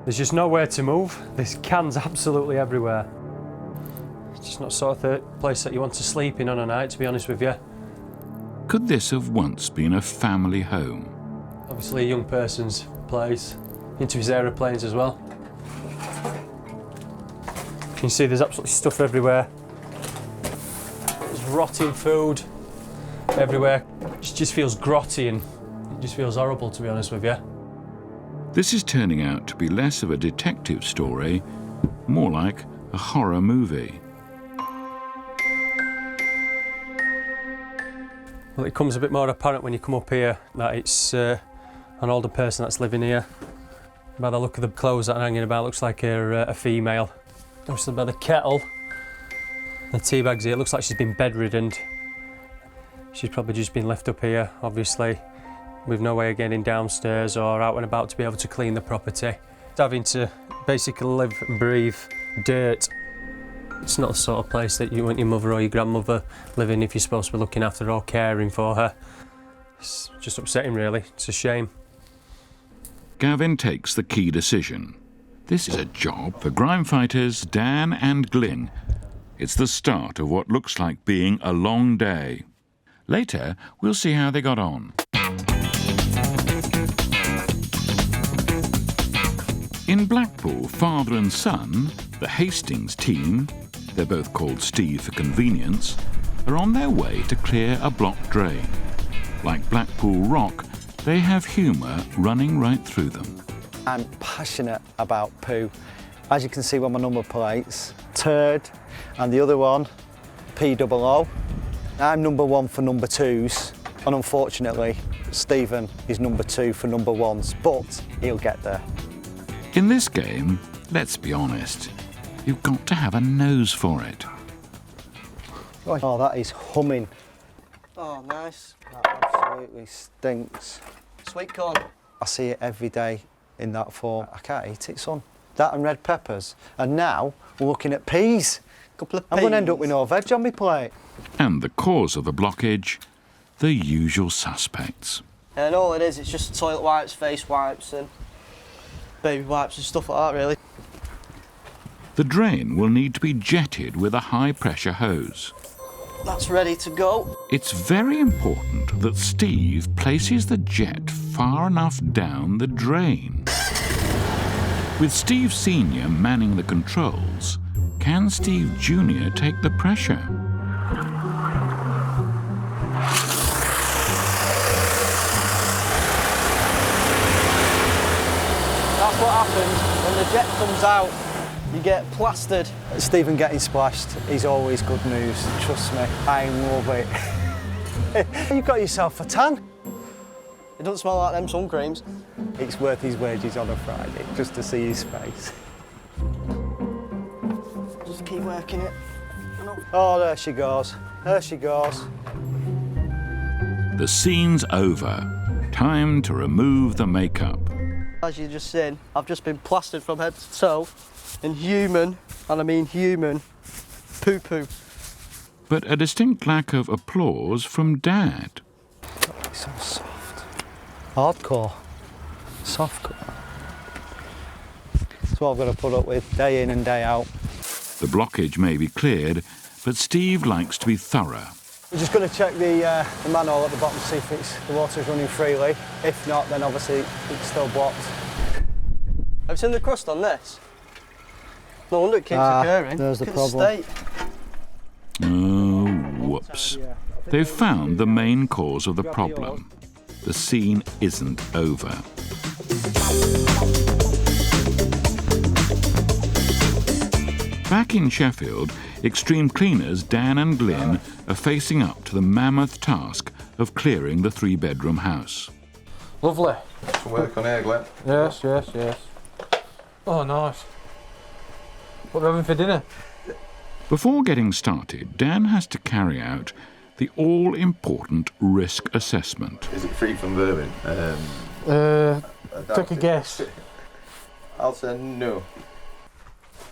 There's just nowhere to move. There's cans absolutely everywhere. It's just not sort of the place that you want to sleep in on a night, to be honest with you. Could this have once been a family home? Obviously a young person's place. Into his aeroplanes as well. You can see there's absolutely stuff everywhere. There's rotting food everywhere. It just feels grotty and it just feels horrible, to be honest with you. This is turning out to be less of a detective story, more like a horror movie. Well, it comes a bit more apparent when you come up here that it's an older person that's living here. By the look of the clothes that are hanging about, looks like a female. Obviously by the kettle, the tea bags here, it looks like she's been bedridden. She's probably just been left up here, obviously, with no way of getting downstairs or out and about to be able to clean the property. Having to basically live and breathe dirt. It's not the sort of place that you want your mother or your grandmother living if you're supposed to be looking after her or caring for her. It's just upsetting, really. It's a shame. Gavin takes the key decision. This is a job for grime fighters Dan and Gling. It's the start of what looks like being a long day. Later, we'll see how they got on. In Blackpool, father and son, the Hastings team, they're both called Steve for convenience, are on their way to clear a blocked drain. Like Blackpool rock, they have humour running right through them. I'm passionate about poo. As you can see on my number plates, turd, and the other one, P00. I'm number 1 for number 2s, and unfortunately, Stephen is number 2 for number 1s, but he'll get there. In this game, let's be honest, you've got to have a nose for it. Oh, that is humming. Oh, nice. That absolutely stinks. Sweet corn. I see it every day in that form. I can't eat it, son. That and red peppers. And now we're looking at peas. Couple of peas. I'm going to end up with no veg on my plate. And the cause of the blockage, the usual suspects. And all it is, it's just toilet wipes, face wipes and baby wipes and stuff like that, really. The drain will need to be jetted with a high-pressure hose. That's ready to go. It's very important that Steve places the jet far enough down the drain. With Steve Sr. manning the controls, can Steve Jr. take the pressure? That's what happens when the jet comes out. You get plastered. Stephen getting splashed is always good news, trust me. I love it. You've got yourself a tan. It doesn't smell like them sun creams. It's worth his wages on a Friday, just to see his face. Just keep working it. Oh, there she goes. There she goes. The scene's over. Time to remove the makeup. As you just seen, I've just been plastered from head to toe in human, and I mean human, poo-poo. But a distinct lack of applause from Dad. It's so soft. Hardcore. Softcore. That's what I've got to put up with day in and day out. The blockage may be cleared, but Steve likes to be thorough. We're just going to check the manhole at the bottom to see if the water's running freely. If not, then obviously it's still blocked. Have you seen the crust on this? No wonder it keeps occurring. There's the Look problem. at the state. Oh, whoops. They've found the main cause of the problem. The scene isn't over. Back in Sheffield, extreme cleaners Dan and Glyn are facing up to the mammoth task of clearing the 3-bedroom house. Lovely. Some work on here, Glenn. Yes, yes, yes. Oh, nice. What are we having for dinner? Before getting started, Dan has to carry out the all-important risk assessment. Is it free from vermin? Take a guess. I'll say no.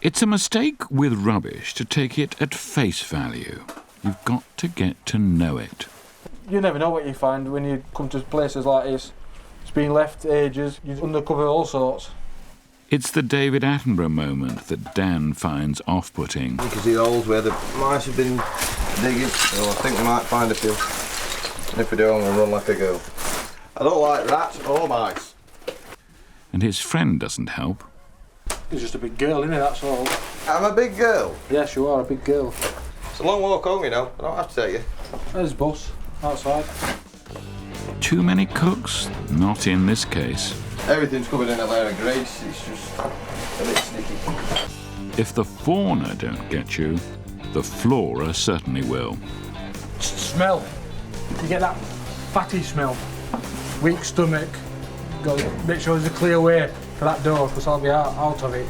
It's a mistake with rubbish to take it at face value. You've got to get to know it. You never know what you find when you come to places like this. It's been left ages, you undercover all sorts. It's the David Attenborough moment that Dan finds off-putting. You can see the holes where the mice have been digging, so I think we might find a few. And if we do, I'm going to run like a girl. I don't like rats or mice. And his friend doesn't help. He's just a big girl, isn't he? That's all. I'm a big girl. Yes, you are a big girl. It's a long walk home, you know. I don't have to take you. There's bus outside. Too many cooks? Not in this case. Everything's covered in a layer of grease. It's just a bit sticky. If the fauna don't get you, the flora certainly will. Smell. You get that fatty smell. Weak stomach. Got to make sure there's a clear way for that door, because I'll be out of it.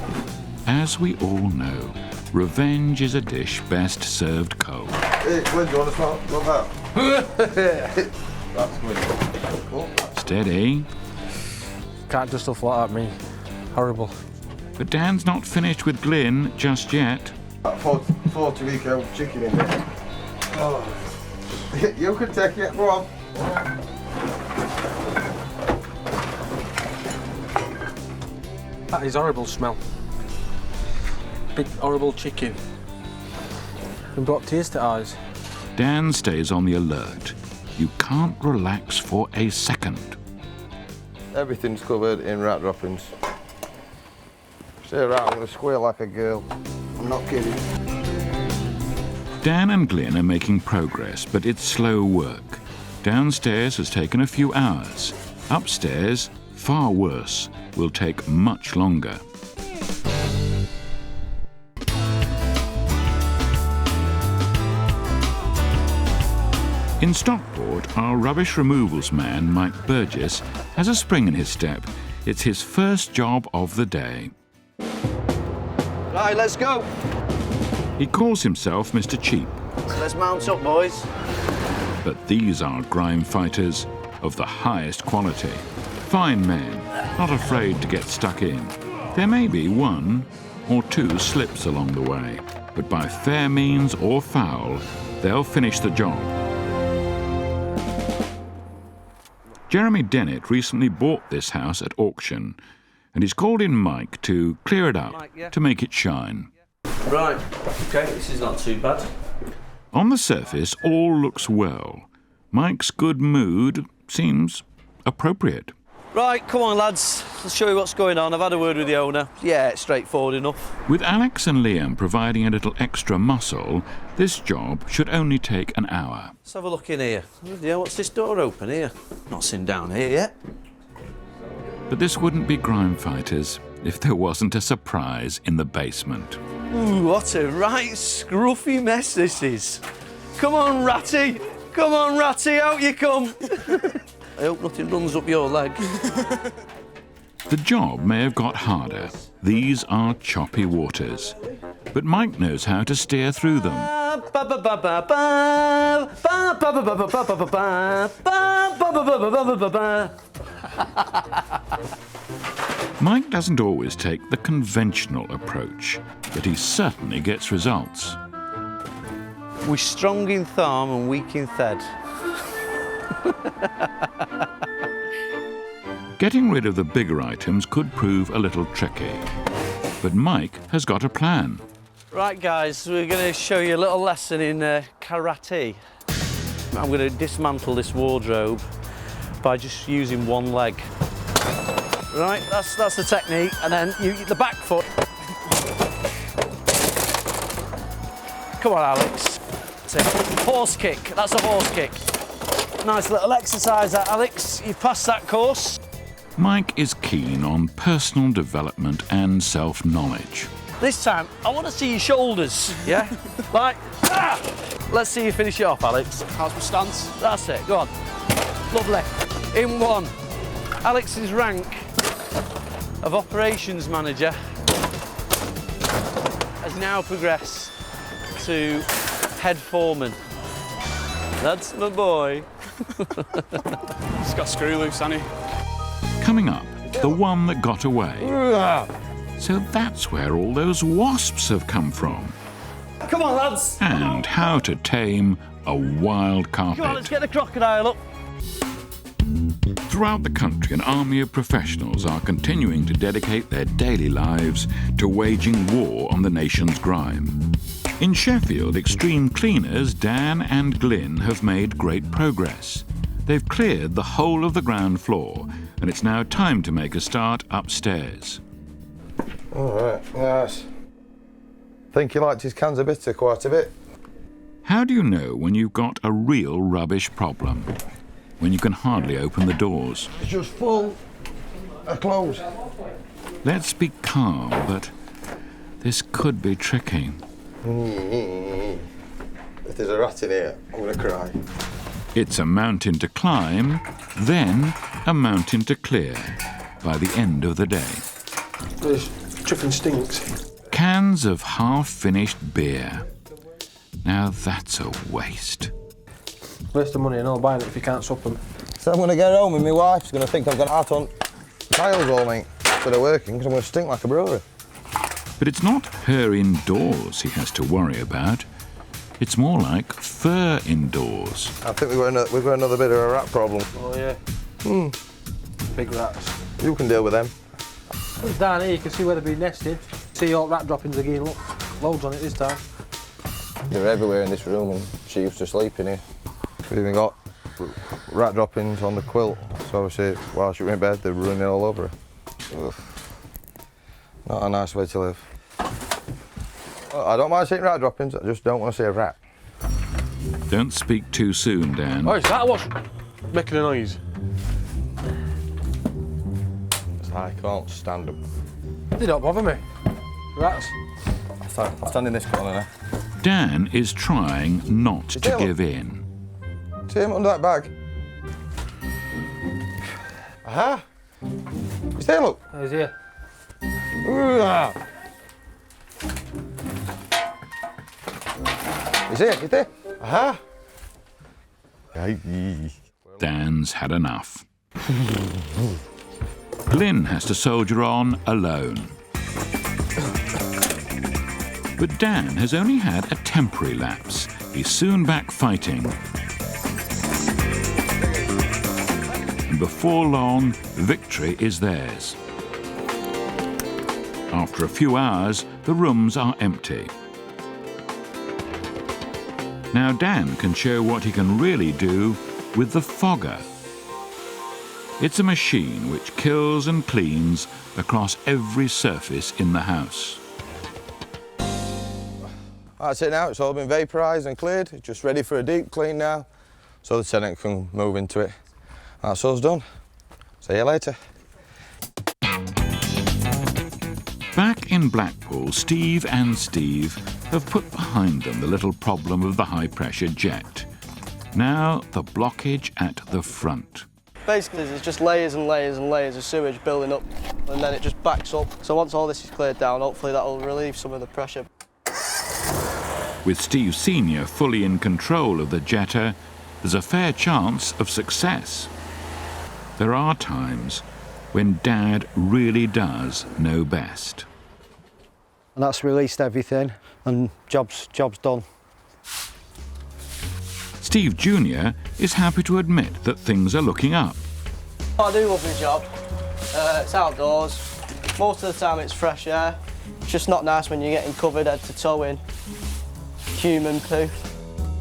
As we all know, revenge is a dish best served cold. Hey, Glenn, do you want to smell? Love that. That's good. Oh. Steady. Can't do stuff like that, me. Horrible. But Dan's not finished with Glyn just yet. 40-week-old chicken in there. Oh. You can take it, go on. That is horrible smell. Big horrible chicken. And got tears to eyes. Dan stays on the alert. You can't relax for a second. Everything's covered in rat droppings. Stay around, I'm going to squeal like a girl. I'm not kidding. Dan and Glyn are making progress, but it's slow work. Downstairs has taken a few hours. Upstairs, far worse, will take much longer. In Stockport, our rubbish removals man, Mike Burgess, has a spring in his step. It's his first job of the day. Right, let's go. He calls himself Mr. Cheap. Let's mount up, boys. But these are grime fighters of the highest quality. Fine men, not afraid to get stuck in. There may be one or two slips along the way, but by fair means or foul, they'll finish the job. Jeremy Dennett recently bought this house at auction, and he's called in Mike to clear it up, Mike, yeah. to make it shine. Right, okay, this is not too bad. On the surface, all looks well. Mike's good mood seems appropriate. Right, come on, lads. I'll show you what's going on. I've had a word with the owner. Yeah, it's straightforward enough. With Alex and Liam providing a little extra muscle, this job should only take an hour. Let's have a look in here. Yeah, what's this door open here? Not sitting down here yet. But this wouldn't be grime fighters if there wasn't a surprise in the basement. Ooh, what a right scruffy mess this is. Come on, Ratty. Come on, Ratty, out you come. I hope nothing runs up your leg. The job may have got harder. These are choppy waters. But Mike knows how to steer through them. Mike doesn't always take the conventional approach, but he certainly gets results. We're strong in thumb and weak in head. Getting rid of the bigger items could prove a little tricky, but Mike has got a plan. Right, guys, we're going to show you a little lesson in karate. I'm going to dismantle this wardrobe by just using one leg. Right, that's the technique, and then the back foot. Come on, Alex. That's it. Horse kick. That's a horse kick. Nice little exercise, that, Alex. You passed that course. Mike is keen on personal development and self-knowledge. This time, I want to see your shoulders, yeah? Like, ah! Let's see you finish it off, Alex. How's my stance? That's it, go on. Lovely. In one. Alex's rank of operations manager has now progressed to head foreman. That's my boy. It's got a screw loose, hasn't he? Coming up, the one that got away. So that's where all those wasps have come from. Come on, lads. And how to tame a wild Come on, let's carpet. get the crocodile up. Throughout the country, an army of professionals are continuing to dedicate their daily lives to waging war on the nation's grime. In Sheffield, extreme cleaners Dan and Glyn have made great progress. They've cleared the whole of the ground floor, and it's now time to make a start upstairs. All right, yes. Think he liked his cans of bitter quite a bit. How do you know when you've got a real rubbish problem? When you can hardly open the doors. It's just full of clothes. Let's be calm, but this could be tricky. If there's a rat in here, I'm going to cry. It's a mountain to climb, then a mountain to clear by the end of the day. This chicken stinks. Cans of half-finished beer. Now that's a waste. Waste of money and all buying it if you can't sup them. So I'm going to get home and my wife's going to think I've got out on tiles all night instead of working because I'm going to stink like a brewery. But it's not her indoors he has to worry about. It's more like fur indoors. I think we've got another bit of a rat problem. Oh, yeah. Big rats. You can deal with them. Look down here, you can see where they've been nesting. See all rat droppings again, look. Loads on it this time. They're everywhere in this room and she used to sleep in here. We've even got rat droppings on the quilt. So obviously, while she was in bed, they're running all over her. Ugh. Not a nice way to live. I don't mind seeing rat droppings, I just don't want to see a rat. Don't speak too soon, Dan. Oh, is that what's making a noise? I can't stand them. They don't bother me. Rats. I'll stand in this corner now. Dan is trying not to give in. See him under that bag. Aha! He's there, look. Oh, he's here. He's here, he's there. Aha! Dan's had enough. Glyn has to soldier on alone. But Dan has only had a temporary lapse. He's soon back fighting. And before long, victory is theirs. After a few hours, the rooms are empty. Now Dan can show what he can really do with the fogger. It's a machine which kills and cleans across every surface in the house. That's it now, it's all been vaporised and cleared. It's just ready for a deep clean now, so the tenant can move into it. That's us done. See you later. Back in Blackpool, Steve and Steve have put behind them the little problem of the high-pressure jet. Now the blockage at the front. Basically, there's just layers and layers and layers of sewage building up, and then it just backs up. So once all this is cleared down, hopefully that'll relieve some of the pressure. With Steve Sr. fully in control of the jetter, there's a fair chance of success. There are times when Dad really does know best. And that's released everything, and job's done. Steve Jr. is happy to admit that things are looking up. I do love my job. It's outdoors. Most of the time it's fresh air. It's just not nice when you're getting covered head to toe in human poo.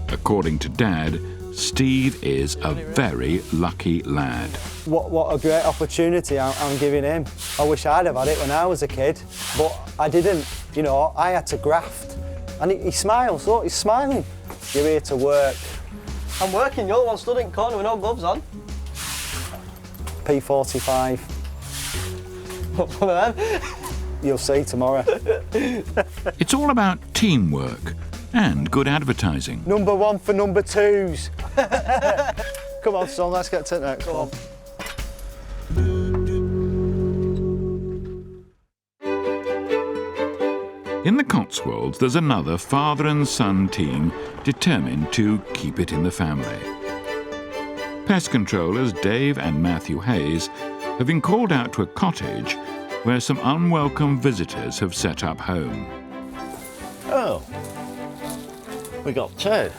According to Dad, Steve is a very lucky lad. What a great opportunity I'm giving him. I wish I'd have had it when I was a kid, but I didn't. You know, I had to graft. And he smiles, look, he's smiling. You're here to work. I'm working, you're the one stood in corner with no gloves on. P45. What's one of them? You'll see tomorrow. It's all about teamwork and good advertising. Number one for number twos. Come on, son, let's get to the next one. In the Cotswolds, there's another father and son team determined to keep it in the family. Pest controllers Dave and Matthew Hayes have been called out to a cottage where some unwelcome visitors have set up home. Oh, we got two.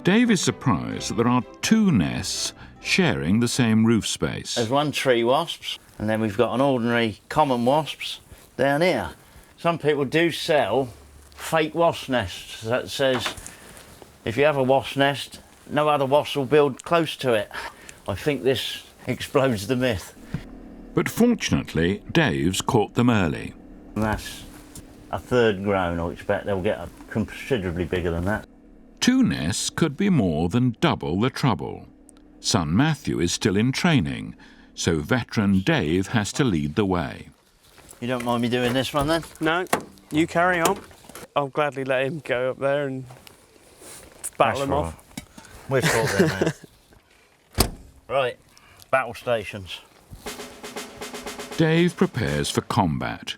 Dave is surprised that there are two nests sharing the same roof space. There's one tree wasps, and then we've got an ordinary common wasps down here. Some people do sell fake wasp nests that says if you have a wasp nest, no other wasps will build close to it. I think this explodes the myth. But fortunately, Dave's caught them early. And that's a third grown. I expect they'll get considerably bigger than that. Two nests could be more than double the trouble. Son Matthew is still in training, so veteran Dave has to lead the way. You don't mind me doing this one then? No, you carry on. I'll gladly let him go up there and battle them off. We're caught there now. Right, battle stations. Dave prepares for combat.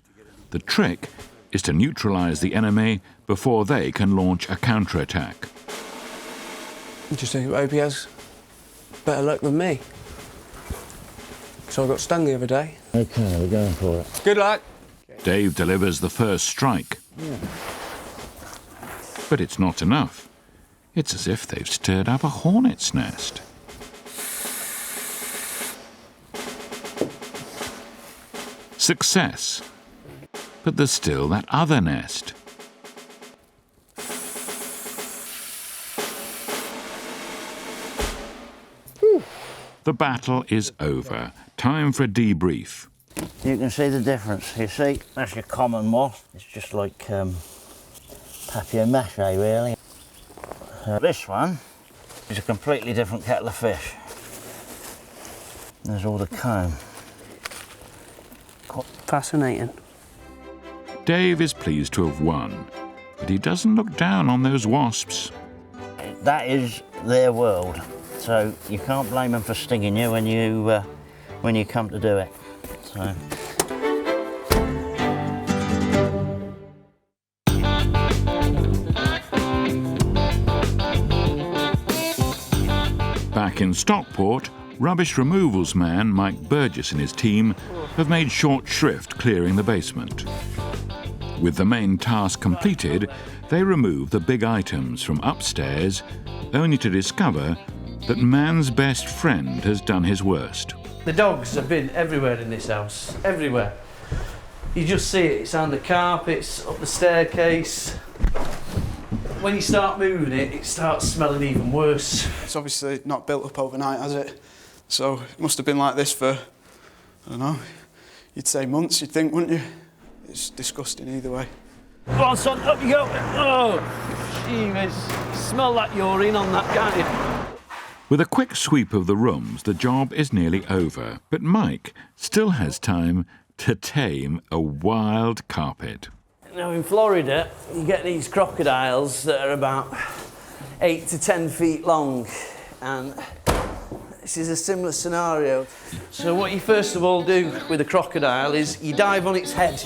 The trick is to neutralise the enemy before they can launch a counterattack. Just hope he has better luck than me. So I got stung the other day. Okay, we're going for it. Good luck. Dave delivers the first strike. Yeah. But it's not enough. It's as if they've stirred up a hornet's nest. Success. But there's still that other nest. The battle is over. Time for a debrief. You can see the difference. You see, that's your common wasp. It's just like papier-mâché, really. This one It's a completely different kettle of fish. There's all the comb. Quite fascinating. Dave is pleased to have won, but he doesn't look down on those wasps. That is their world, so you can't blame them for stinging you when you come to do it. So. Back in Stockport, rubbish removals man Mike Burgess and his team have made short shrift clearing the basement. With the main task completed, they remove the big items from upstairs, only to discover that man's best friend has done his worst. The dogs have been everywhere in this house, everywhere. You just see it, it's on the carpets, up the staircase. When you start moving it, it starts smelling even worse. It's obviously not built up overnight, has it? So it must have been like this for, I don't know, you'd say months, you'd think, wouldn't you? It's disgusting either way. Go on, son, up you go. Oh, jeez, smell that urine on that, can't you? With a quick sweep of the rooms, the job is nearly over, but Mike still has time to tame a wild carpet. Now in Florida, you get these crocodiles that are about 8 to 10 feet long, and this is a similar scenario. So what you first of all do with a crocodile is you dive on its head.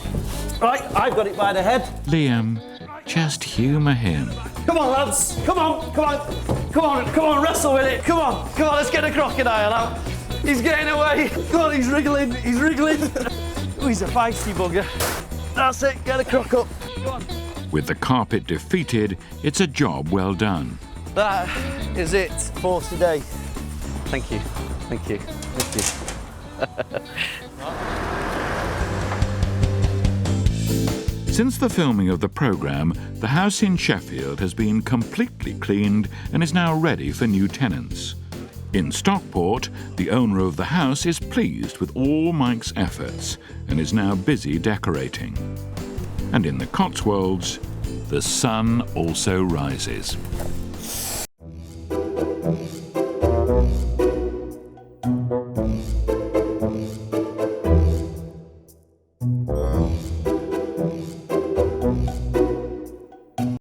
Right, I've got it by the head. Liam, just humour him. Come on, lads, come on, come on, come on, come on, wrestle with it, come on, let's get a crocodile out. He's getting away, come on, he's wriggling. Oh, he's a feisty bugger. That's it, get a croc up. Go on. With the carpet defeated, it's a job well done. That is it for today. Thank you, thank you, thank you. Since the filming of the programme, the house in Sheffield has been completely cleaned and is now ready for new tenants. In Stockport, the owner of the house is pleased with all Mike's efforts and is now busy decorating. And in the Cotswolds, the sun also rises.